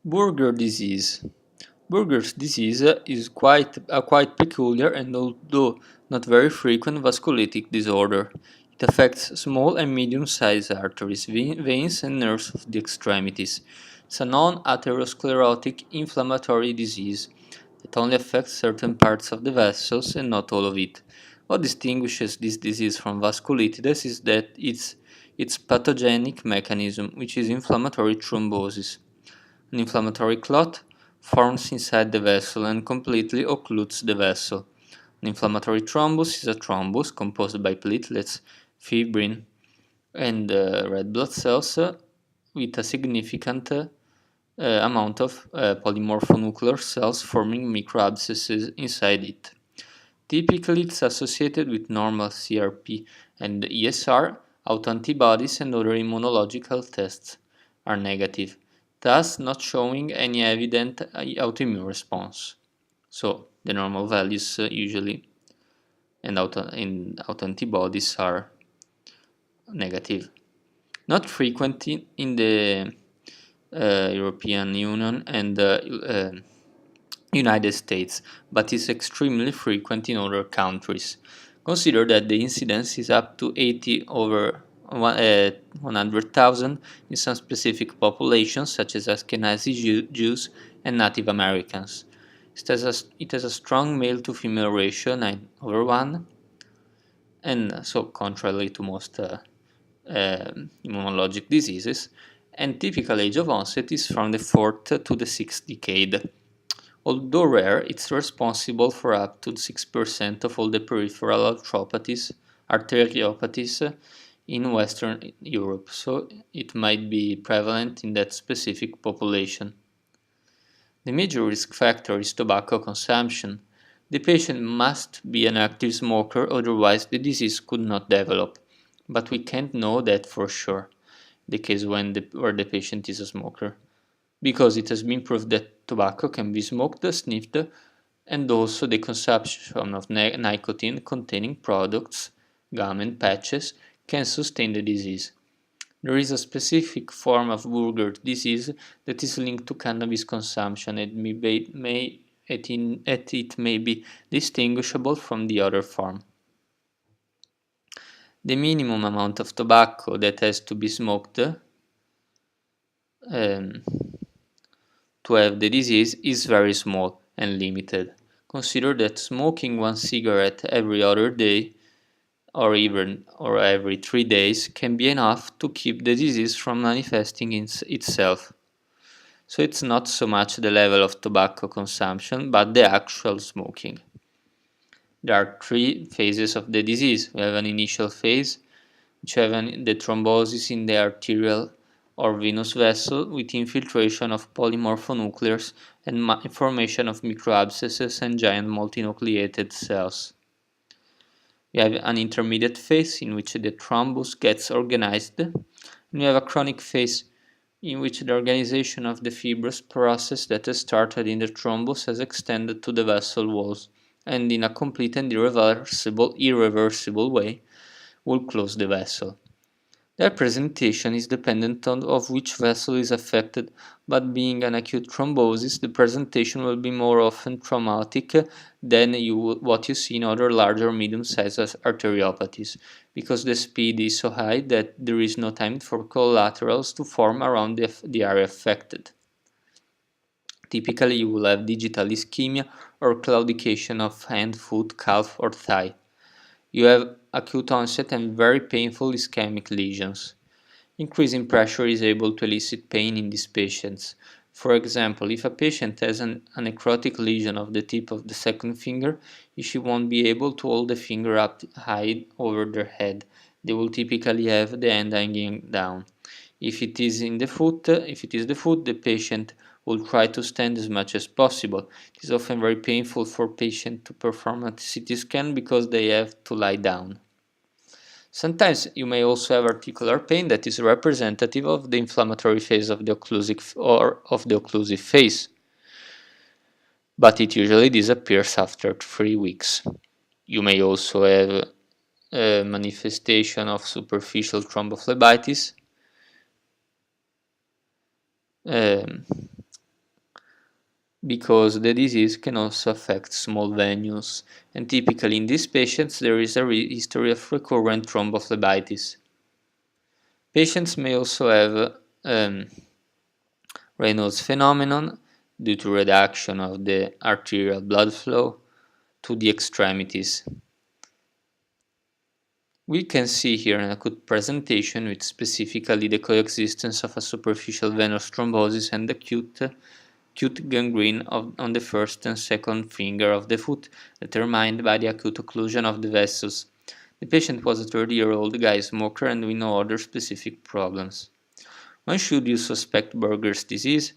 Buerger disease. Buerger's disease is quite peculiar and although not very frequent vasculitic disorder. It affects small and medium-sized arteries, veins and nerves of the extremities. It's a non-atherosclerotic inflammatory disease that only affects certain parts of the vessels and not all of it. What distinguishes this disease from vasculitis is that its pathogenic mechanism, which is inflammatory thrombosis. An inflammatory clot forms inside the vessel and completely occludes the vessel. An inflammatory thrombus is a thrombus composed by platelets, fibrin, and red blood cells with a significant amount of polymorphonuclear cells forming microabscesses inside it. Typically, it's associated with normal CRP and ESR, autoantibodies, and other immunological tests are negative, thus not showing any evident autoimmune response. So, the normal values usually and autoantibodies are negative. Not frequent in the European Union and United States, but is extremely frequent in other countries. Consider that the incidence is up to 80 over 100,000 in some specific populations, such as Ashkenazi Jews and Native Americans. It has a strong male to female ratio, 9 over 1, and so contrary to most immunologic diseases, and typical age of onset is from the 4th to the 6th decade. Although rare, it's responsible for up to 6% of all the peripheral arteriopathies in Western Europe, so it might be prevalent in that specific population. The major risk factor is tobacco consumption. The patient must be an active smoker, otherwise the disease could not develop, but we can't know that for sure, the case where the patient is a smoker, because it has been proved that tobacco can be smoked, sniffed, and also the consumption of nicotine containing products, gum and patches, can sustain the disease. There is a specific form of Buerger disease that is linked to cannabis consumption and it may be distinguishable from the other form. The minimum amount of tobacco that has to be smoked to have the disease is very small and limited. Consider that smoking one cigarette every other day or every 3 days can be enough to keep the disease from manifesting itself. So it's not so much the level of tobacco consumption, but the actual smoking. There are three phases of the disease. We have an initial phase, which have the thrombosis in the arterial or venous vessel with infiltration of polymorphonuclears and formation of microabscesses and giant multinucleated cells. We have an intermediate phase in which the thrombus gets organized, and we have a chronic phase in which the organization of the fibrous process that has started in the thrombus has extended to the vessel walls and in a complete and irreversible way will close the vessel. Their presentation is dependent on of which vessel is affected, but being an acute thrombosis, the presentation will be more often traumatic than what you see in other larger medium-sized arteriopathies, because the speed is so high that there is no time for collaterals to form around the area affected. Typically, you will have digital ischemia or claudication of hand, foot, calf, or thigh. You have acute onset and very painful ischemic lesions. Increasing pressure is able to elicit pain in these patients. For example, if a patient has a necrotic lesion of the tip of the second finger, she won't be able to hold the finger up high over their head. They will typically have the hand hanging down. If it is the foot, the patient will try to stand as much as possible. It is often very painful for patients to perform a CT scan because they have to lie down. Sometimes you may also have articular pain that is representative of the inflammatory phase of the occlusive phase, but it usually disappears after 3 weeks. You may also have a manifestation of superficial thrombophlebitis, um, because the disease can also affect small venules, and typically in these patients there is a history of recurrent thrombophlebitis. Patients may also have Raynaud's phenomenon due to reduction of the arterial blood flow to the extremities. We can see here an acute presentation with specifically the coexistence of a superficial venous thrombosis and acute gangrene on the first and second finger of the foot, determined by the acute occlusion of the vessels. The patient was a 30-year-old guy smoker and with no other specific problems. When should you suspect Buerger's disease?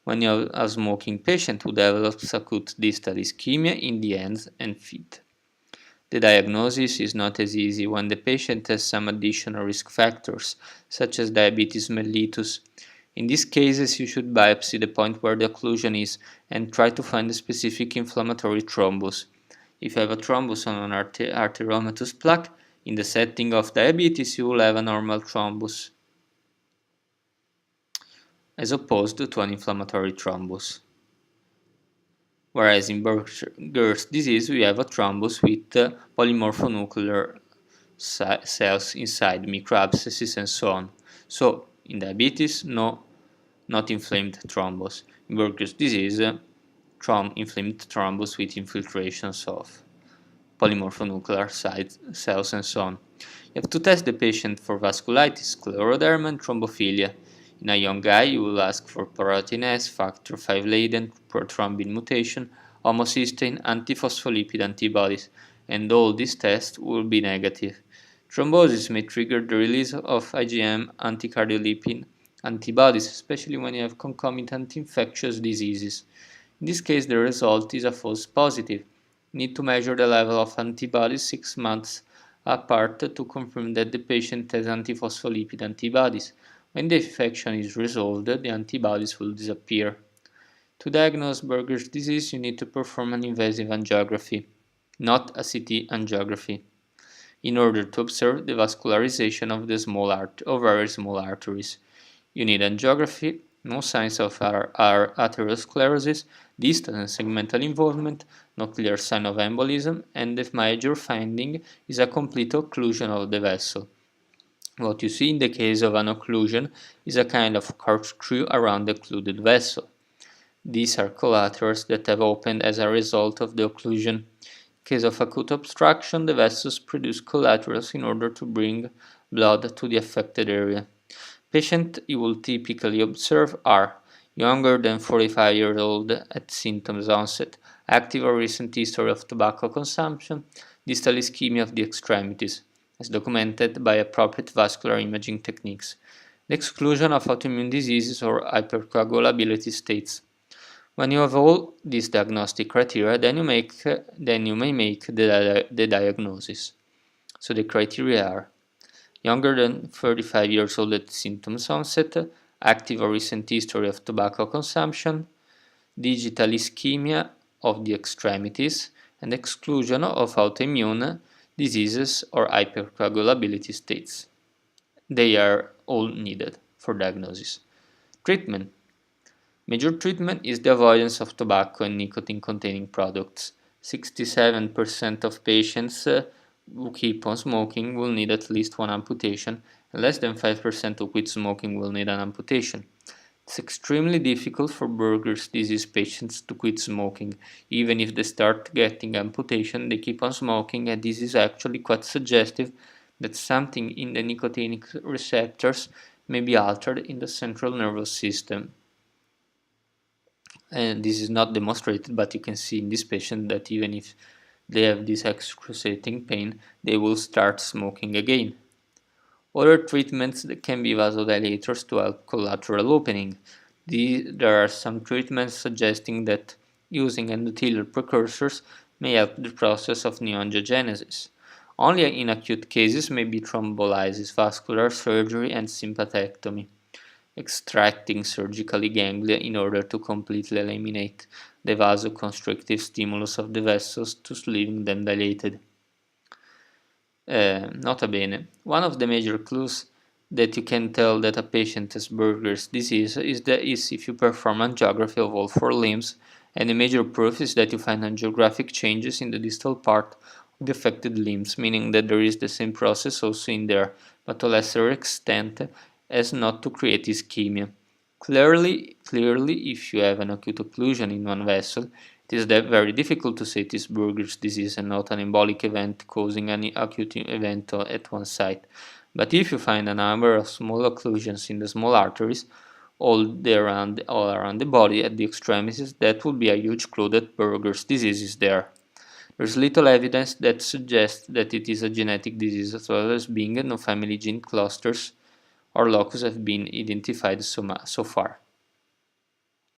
When a smoking patient who develops acute distal ischemia in the hands and feet. The diagnosis is not as easy when the patient has some additional risk factors, such as diabetes mellitus. In these cases, you should biopsy the point where the occlusion is and try to find a specific inflammatory thrombus. If you have a thrombus on an arteriomatous plaque, in the setting of diabetes, you will have a normal thrombus, as opposed to an inflammatory thrombus. Whereas in Buerger's disease, we have a thrombus with polymorphonuclear cells inside, microabscesses, and so on. So, in diabetes, no, not inflamed thrombus. In Buerger's disease, inflamed thrombus with infiltrations of polymorphonuclear cells, and so on. You have to test the patient for vasculitis, scleroderma, and thrombophilia. In a young guy, you will ask for protein factor V laden, prothrombin mutation, homocysteine, antiphospholipid antibodies, and all these tests will be negative. Thrombosis may trigger the release of IgM anticardiolipin antibodies, especially when you have concomitant infectious diseases. In this case, the result is a false positive. You need to measure the level of antibodies 6 months apart to confirm that the patient has antiphospholipid antibodies. When the infection is resolved, the antibodies will disappear. To diagnose Buerger's disease, you need to perform an invasive angiography, not a CT angiography, in order to observe the vascularization of the very small arteries. You need angiography, no signs of atherosclerosis, distal and segmental involvement, no clear sign of embolism, and the major finding is a complete occlusion of the vessel. What you see in the case of an occlusion is a kind of corkscrew around the occluded vessel. These are collaterals that have opened as a result of the occlusion. In case of acute obstruction, the vessels produce collaterals in order to bring blood to the affected area. Patients you will typically observe are younger than 45 years old at symptoms onset, active or recent history of tobacco consumption, distal ischemia of the extremities, as documented by appropriate vascular imaging techniques, the exclusion of autoimmune diseases or hypercoagulability states. When you have all these diagnostic criteria, then you may make the diagnosis. So the criteria are younger than 35 years old at symptoms onset, active or recent history of tobacco consumption, digital ischemia of the extremities, and exclusion of autoimmune diseases or hypercoagulability states. They are all needed for diagnosis. Treatment. Major treatment is the avoidance of tobacco and nicotine-containing products. 67% of patients who keep on smoking will need at least one amputation, and less than 5% who quit smoking will need an amputation. It's extremely difficult for Buerger's disease patients to quit smoking. Even if they start getting amputation, they keep on smoking, and this is actually quite suggestive that something in the nicotinic receptors may be altered in the central nervous system. And this is not demonstrated, but you can see in this patient that even if they have this excruciating pain, they will start smoking again. Other treatments that can be vasodilators to help collateral opening. There are some treatments suggesting that using endothelial precursors may help the process of neoangiogenesis. Only in acute cases may be thrombolysis, vascular surgery, and sympathectomy, extracting surgically ganglia in order to completely eliminate the vasoconstrictive stimulus of the vessels, thus leaving them dilated. Nota bene, one of the major clues that you can tell that a patient has Buerger's disease is if you perform angiography of all 4 limbs And a major proof is that you find angiographic changes in the distal part of the affected limbs, meaning that there is the same process also in there, but to a lesser extent as not to create ischemia. Clearly, if you have an acute occlusion in one vessel, it is very difficult to say it is Buerger's disease and not an embolic event causing an acute event at one site. But if you find a number of small occlusions in the small arteries, all around the body at the extremities, that would be a huge clue that Buerger's disease is there. There's little evidence that suggests that it is a genetic disease, as well as being no family gene clusters or locus have been identified so far.